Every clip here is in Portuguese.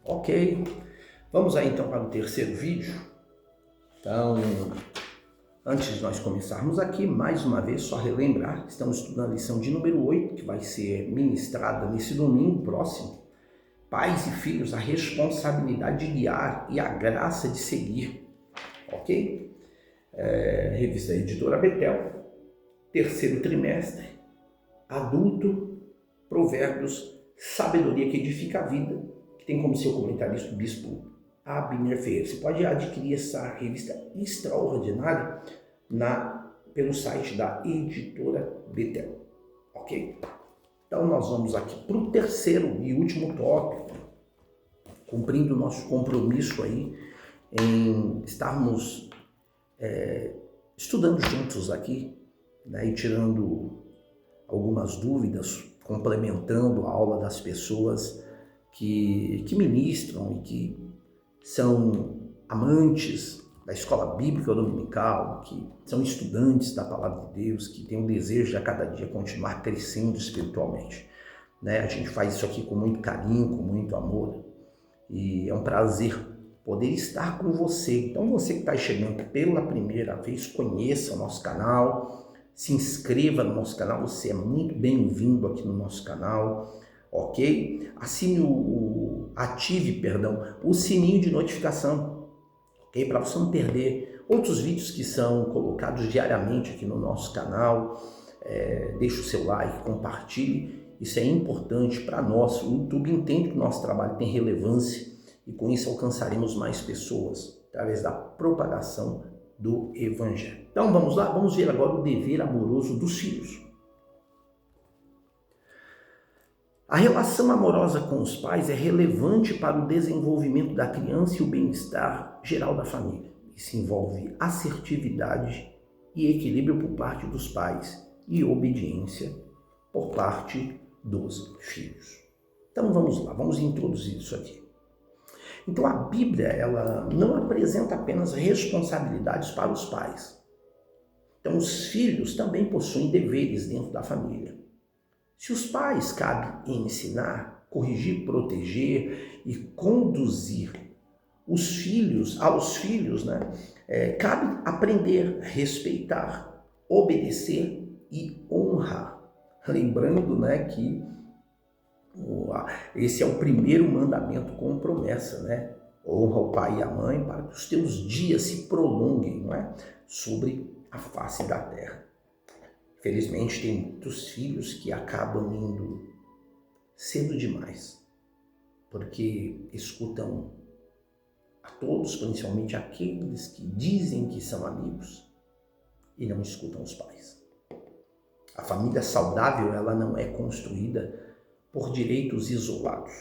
Ok, vamos aí então para o terceiro vídeo. Então, antes de nós começarmos aqui, mais uma vez, só relembrar que estamos estudando a lição de número 8, que vai ser ministrada nesse domingo próximo. Pais e filhos, a responsabilidade de guiar e a graça de seguir. Ok? Revista Editora Betel, terceiro trimestre, adulto, provérbios, sabedoria que edifica a vida, que tem como seu comentarista o bispo Abner Ferreira. Você pode adquirir essa revista extraordinária pelo site da Editora Betel, ok? Então nós vamos aqui para o terceiro e último tópico, cumprindo o nosso compromisso aí em estarmos estudando juntos aqui, né, e tirando algumas dúvidas, complementando a aula das pessoas que ministram e que são amantes da escola bíblica dominical, que são estudantes da palavra de Deus, que têm o desejo de a cada dia continuar crescendo espiritualmente. Né? A gente faz isso aqui com muito carinho, com muito amor, e é um prazer poder estar com você. Então você que está chegando pela primeira vez, conheça o nosso canal, se inscreva no nosso canal, você é muito bem-vindo aqui no nosso canal, ok? Ative o sininho de notificação, ok? Para você não perder outros vídeos que são colocados diariamente aqui no nosso canal. Deixe o seu like, compartilhe, isso é importante para nós. O YouTube entende que o nosso trabalho tem relevância e com isso alcançaremos mais pessoas através da propagação do Evangelho. Então vamos lá, vamos ver agora o dever amoroso dos filhos. A relação amorosa com os pais é relevante para o desenvolvimento da criança e o bem-estar geral da família. Isso envolve assertividade e equilíbrio por parte dos pais e obediência por parte dos filhos. Então vamos lá, vamos introduzir isso aqui. Então a Bíblia, ela não apresenta apenas responsabilidades para os pais. Então os filhos também possuem deveres dentro da família. Se os pais cabe ensinar, corrigir, proteger e conduzir aos filhos, né? Cabe aprender, respeitar, obedecer e honrar. Lembrando, né, que esse é o primeiro mandamento com promessa, né? Honra o pai e a mãe para que os teus dias se prolonguem, não é? Sobre a face da terra. Felizmente tem muitos filhos que acabam indo cedo demais, porque escutam a todos, principalmente aqueles que dizem que são amigos, e não escutam os pais. A família saudável, ela não é construída por direitos isolados,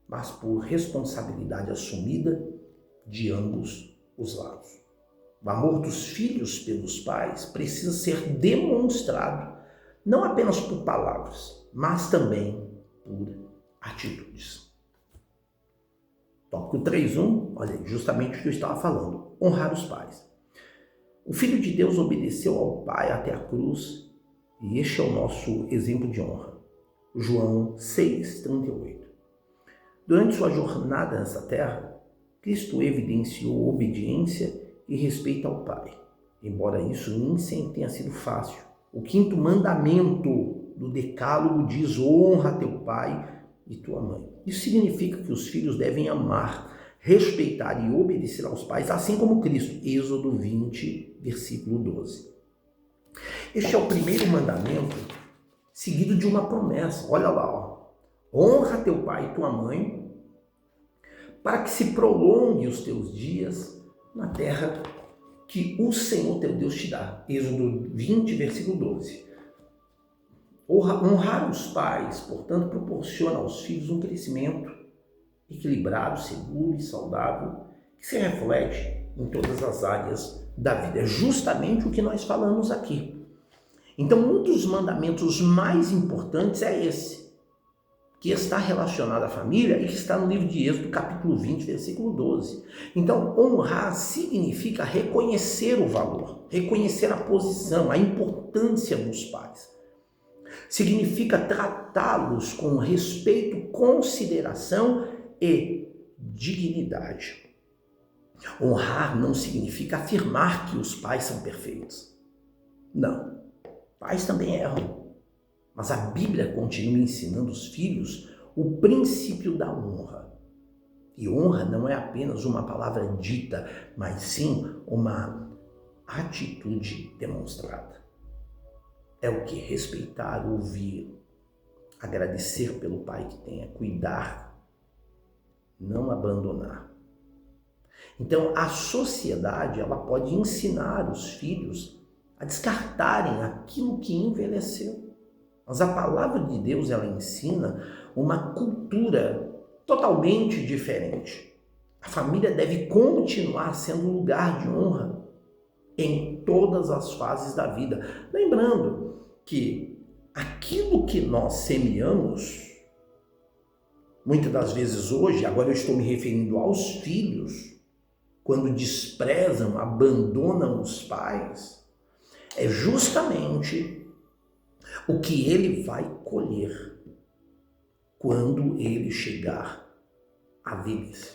mas por responsabilidade assumida de ambos os lados. O amor dos filhos pelos pais precisa ser demonstrado não apenas por palavras, mas também por atitudes. Tópico 3.1, olha, justamente o que eu estava falando, honrar os pais. O Filho de Deus obedeceu ao Pai até a cruz e este é o nosso exemplo de honra. João 6,38. Durante sua jornada nessa terra, Cristo evidenciou obediência e respeito ao Pai. Embora isso nem sempre tenha sido fácil. O 5º mandamento do Decálogo diz: honra teu pai e tua mãe. Isso significa que os filhos devem amar, respeitar e obedecer aos pais, assim como Cristo. Êxodo 20, versículo 12. Este é o primeiro mandamento, seguido de uma promessa. Olha lá, ó. Honra teu pai e tua mãe, para que se prolongue os teus dias na terra que o Senhor teu Deus te dá. Êxodo 20, versículo 12. Honrar os pais, portanto, proporciona aos filhos um crescimento equilibrado, seguro e saudável, que se reflete em todas as áreas da vida. É justamente o que nós falamos aqui. Então, um dos mandamentos mais importantes é esse, que está relacionado à família e que está no livro de Êxodo, capítulo 20, versículo 12. Então, honrar significa reconhecer o valor, reconhecer a posição, a importância dos pais. Significa tratá-los com respeito, consideração e dignidade. Honrar não significa afirmar que os pais são perfeitos. Não, pais também erram. Mas a Bíblia continua ensinando os filhos o princípio da honra. E honra não é apenas uma palavra dita, mas sim uma atitude demonstrada. É o que? Respeitar, ouvir, agradecer pelo pai que tem, cuidar, não abandonar. Então, a sociedade ela pode ensinar os filhos a descartarem aquilo que envelheceu. Mas a palavra de Deus ela ensina uma cultura totalmente diferente. A família deve continuar sendo um lugar de honra em todas as fases da vida. Lembrando que aquilo que nós semeamos, muitas das vezes hoje, agora eu estou me referindo aos filhos, quando desprezam, abandonam os pais, é justamente o que ele vai colher quando ele chegar à velhice.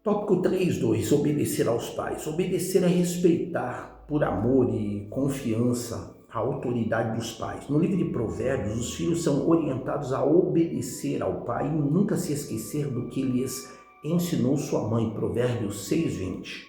Tópico 3.2, obedecer aos pais. Obedecer é respeitar por amor e confiança a autoridade dos pais. No livro de Provérbios, os filhos são orientados a obedecer ao pai e nunca se esquecer do que lhes ensinou sua mãe. Provérbios 6.20.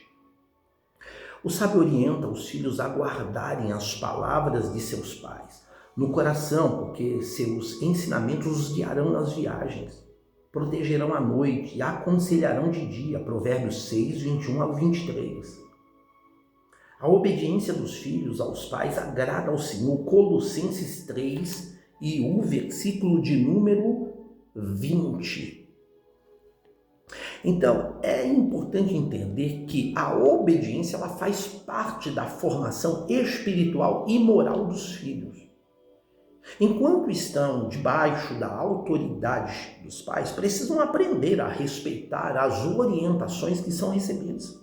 O sábio orienta os filhos a guardarem as palavras de seus pais no coração, porque seus ensinamentos os guiarão nas viagens, protegerão à noite e aconselharão de dia. Provérbios 6:21-23. A obediência dos filhos aos pais agrada ao Senhor. Colossenses 3 e o versículo de número 20. Então, é importante entender que a obediência ela faz parte da formação espiritual e moral dos filhos. Enquanto estão debaixo da autoridade dos pais, precisam aprender a respeitar as orientações que são recebidas.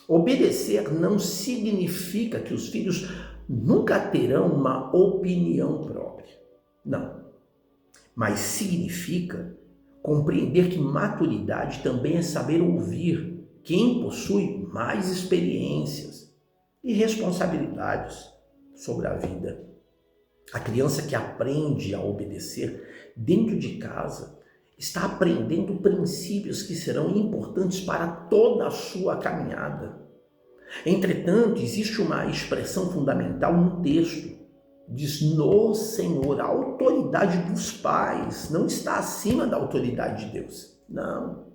Obedecer não significa que os filhos nunca terão uma opinião própria. Não. Mas significa compreender que maturidade também é saber ouvir quem possui mais experiências e responsabilidades sobre a vida. A criança que aprende a obedecer dentro de casa está aprendendo princípios que serão importantes para toda a sua caminhada. Entretanto, existe uma expressão fundamental no texto. Diz no Senhor, a autoridade dos pais não está acima da autoridade de Deus. Não.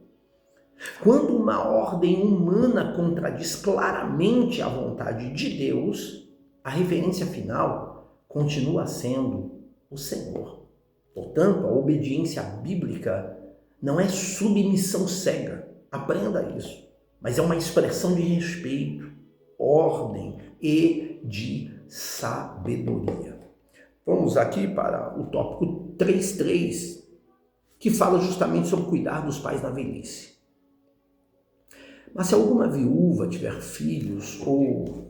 Quando uma ordem humana contradiz claramente a vontade de Deus, a referência final continua sendo o Senhor. Portanto, a obediência bíblica não é submissão cega. Aprenda isso. Mas é uma expressão de respeito, ordem e de sabedoria. Vamos aqui para o tópico 3.3, que fala justamente sobre cuidar dos pais na velhice. Mas se alguma viúva tiver filhos ou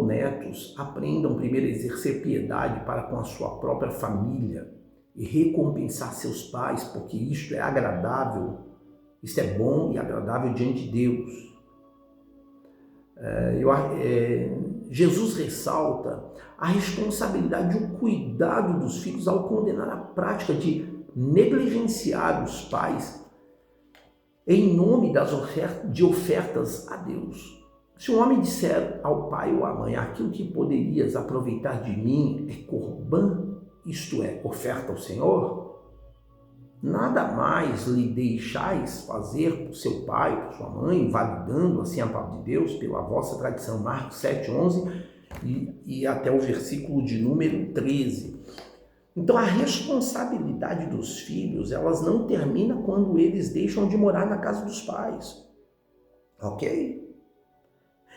netos, aprendam primeiro a exercer piedade para com a sua própria família e recompensar seus pais, porque isto é agradável, isto é bom e agradável diante de Deus. Jesus ressalta a responsabilidade e o cuidado dos filhos ao condenar a prática de negligenciar os pais em nome de ofertas a Deus. Se um homem disser ao pai ou à mãe, aquilo que poderias aproveitar de mim é corbã, isto é, oferta ao Senhor, nada mais lhe deixais fazer por seu pai, por sua mãe, validando assim a palavra de Deus pela vossa tradição. Marcos 7:11 e até o versículo de número 13. Então a responsabilidade dos filhos, elas não termina quando eles deixam de morar na casa dos pais. Ok?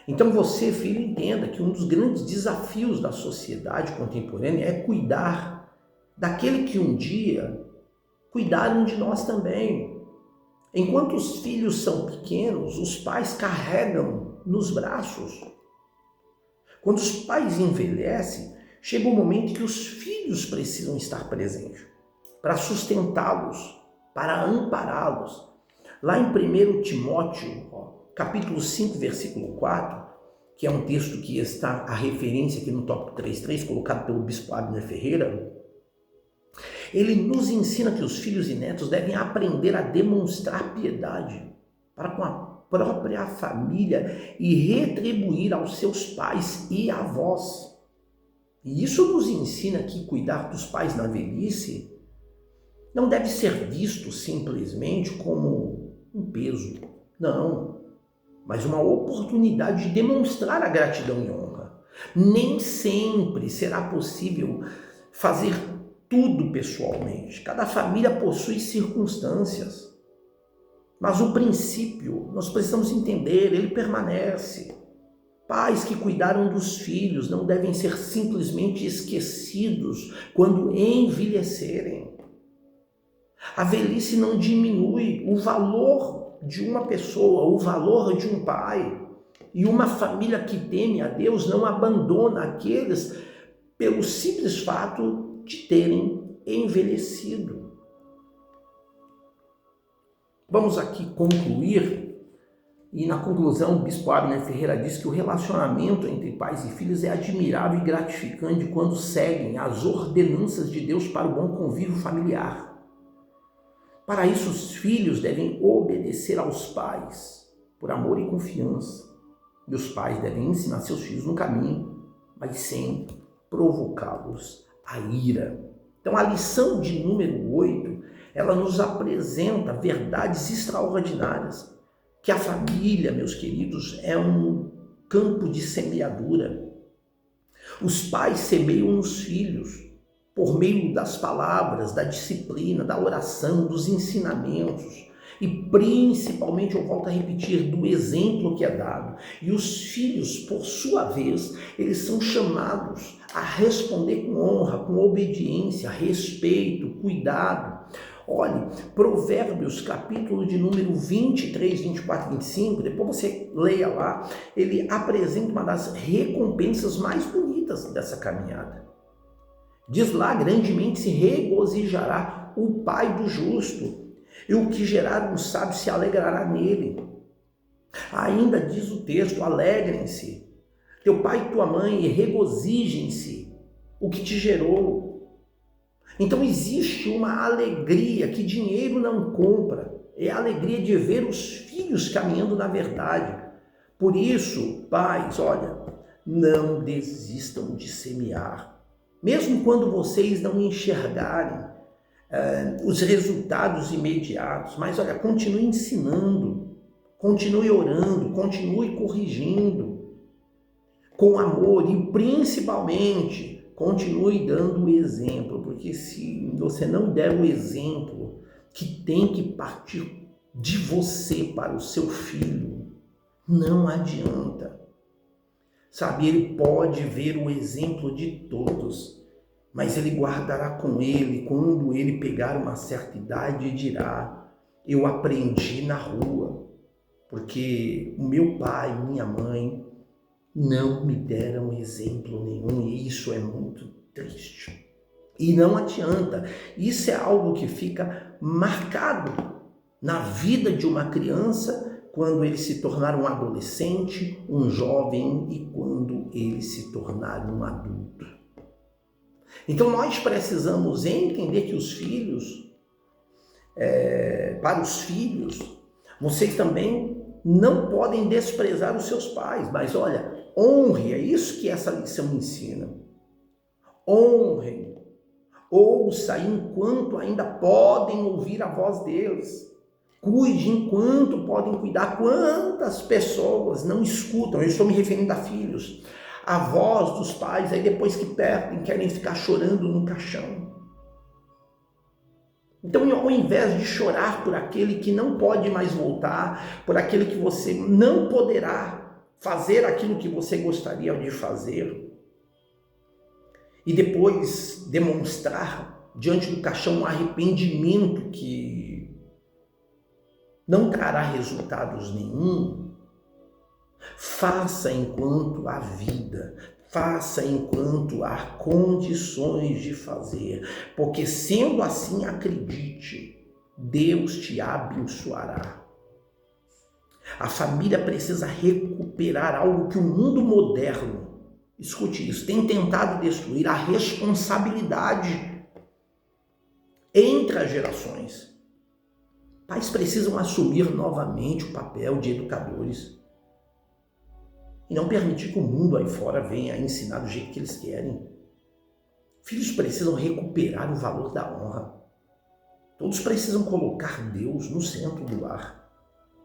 Então você, filho, entenda que um dos grandes desafios da sociedade contemporânea é cuidar daquele que um dia cuidaram de nós também. Enquanto os filhos são pequenos, os pais carregam nos braços. Quando os pais envelhecem, chega um momento que os filhos precisam estar presentes. para sustentá-los, para ampará-los. Lá em 1 Timóteo, capítulo 5, versículo 4, que é um texto que está a referência aqui no tópico 3.3, colocado pelo bispo Abner Ferreira, ele nos ensina que os filhos e netos devem aprender a demonstrar piedade para com a própria família e retribuir aos seus pais e avós. E isso nos ensina que cuidar dos pais na velhice não deve ser visto simplesmente como um peso, não, mas uma oportunidade de demonstrar a gratidão e honra. Nem sempre será possível fazer tudo pessoalmente. Cada família possui circunstâncias. Mas o princípio, nós precisamos entender, ele permanece. Pais que cuidaram dos filhos não devem ser simplesmente esquecidos quando envelhecerem. A velhice não diminui o valor de uma pessoa, o valor de um pai. E uma família que teme a Deus não abandona aqueles pelo simples fato de terem envelhecido. Vamos aqui concluir, e na conclusão o bispo Abner Ferreira diz que o relacionamento entre pais e filhos é admirável e gratificante quando seguem as ordenanças de Deus para o bom convívio familiar. Para isso, os filhos devem obedecer aos pais, por amor e confiança. E os pais devem ensinar seus filhos no caminho, mas sem provocá-los à ira. Então, a lição de número 8, ela nos apresenta verdades extraordinárias. Que a família, meus queridos, é um campo de semeadura. Os pais semeiam nos filhos, por meio das palavras, da disciplina, da oração, dos ensinamentos e principalmente, eu volto a repetir, do exemplo que é dado. E os filhos, por sua vez, eles são chamados a responder com honra, com obediência, respeito, cuidado. Olhe, Provérbios, capítulo de número 23, 24, 25, depois você leia lá, ele apresenta uma das recompensas mais bonitas dessa caminhada. Diz lá, grandemente se regozijará o pai do justo, e o que gerar um sábio se alegrará nele. Ainda diz o texto, alegrem-se, teu pai e tua mãe, e regozijem-se o que te gerou. Então existe uma alegria que dinheiro não compra, é a alegria de ver os filhos caminhando na verdade. Por isso, pais, olha, não desistam de semear. Mesmo quando vocês não enxergarem os resultados imediatos, mas olha, continue ensinando, continue orando, continue corrigindo com amor e principalmente continue dando o exemplo, porque se você não der o exemplo que tem que partir de você para o seu filho, não adianta. Sabe, ele pode ver o exemplo de todos, mas ele guardará com ele quando ele pegar uma certa idade e dirá, eu aprendi na rua, porque o meu pai e minha mãe não me deram exemplo nenhum, e isso é muito triste. E não adianta, isso é algo que fica marcado na vida de uma criança quando ele se tornar um adolescente, um jovem e quando ele se tornar um adulto. Então nós precisamos entender que os filhos, para os filhos, vocês também não podem desprezar os seus pais, mas olha, honre, é isso que essa lição ensina. Honrem, ouça enquanto ainda podem ouvir a voz deles. Cuide enquanto podem cuidar. Quantas pessoas não escutam? Eu estou me referindo a filhos. A voz dos pais, aí depois que perdem, querem ficar chorando no caixão. Então, ao invés de chorar por aquele que não pode mais voltar, por aquele que você não poderá fazer aquilo que você gostaria de fazer, e depois demonstrar diante do caixão um arrependimento que não trará resultados nenhum, faça enquanto há vida, Faça enquanto há condições de fazer, porque sendo assim, acredite, Deus te abençoará. A família precisa recuperar algo que o mundo moderno, escute isso, tem tentado destruir: a responsabilidade entre as gerações. Pais precisam assumir novamente o papel de educadores e não permitir que o mundo aí fora venha ensinar do jeito que eles querem. Filhos precisam recuperar o valor da honra. Todos precisam colocar Deus no centro do lar,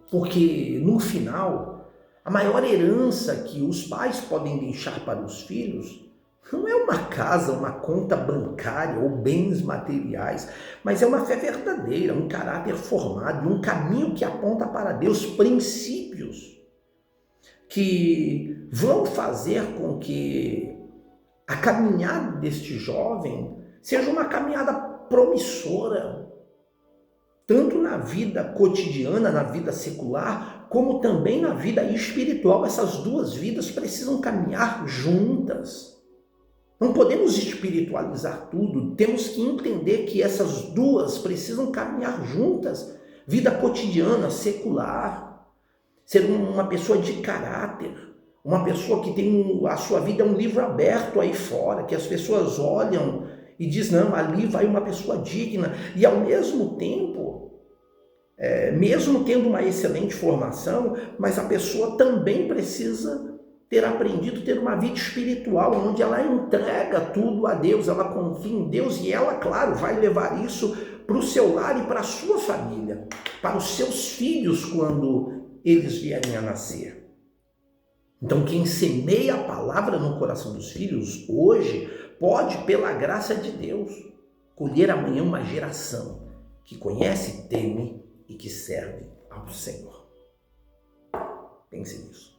porque no final, a maior herança que os pais podem deixar para os filhos não é uma casa, uma conta bancária ou bens materiais, mas é uma fé verdadeira, um caráter formado, um caminho que aponta para Deus, princípios que vão fazer com que a caminhada deste jovem seja uma caminhada promissora, tanto na vida cotidiana, na vida secular, como também na vida espiritual. Essas duas vidas precisam caminhar juntas. Não podemos espiritualizar tudo, temos que entender que essas duas precisam caminhar juntas. Vida cotidiana, secular, ser uma pessoa de caráter, uma pessoa que tem a sua vida um livro aberto aí fora, que as pessoas olham e dizem: não, ali vai uma pessoa digna. E ao mesmo tempo, mesmo tendo uma excelente formação, mas a pessoa também precisa ter aprendido a ter uma vida espiritual, onde ela entrega tudo a Deus, ela confia em Deus e ela, claro, vai levar isso para o seu lar e para a sua família, para os seus filhos quando eles vierem a nascer. Então, quem semeia a palavra no coração dos filhos hoje pode, pela graça de Deus, colher amanhã uma geração que conhece, teme e que serve ao Senhor. Pense nisso.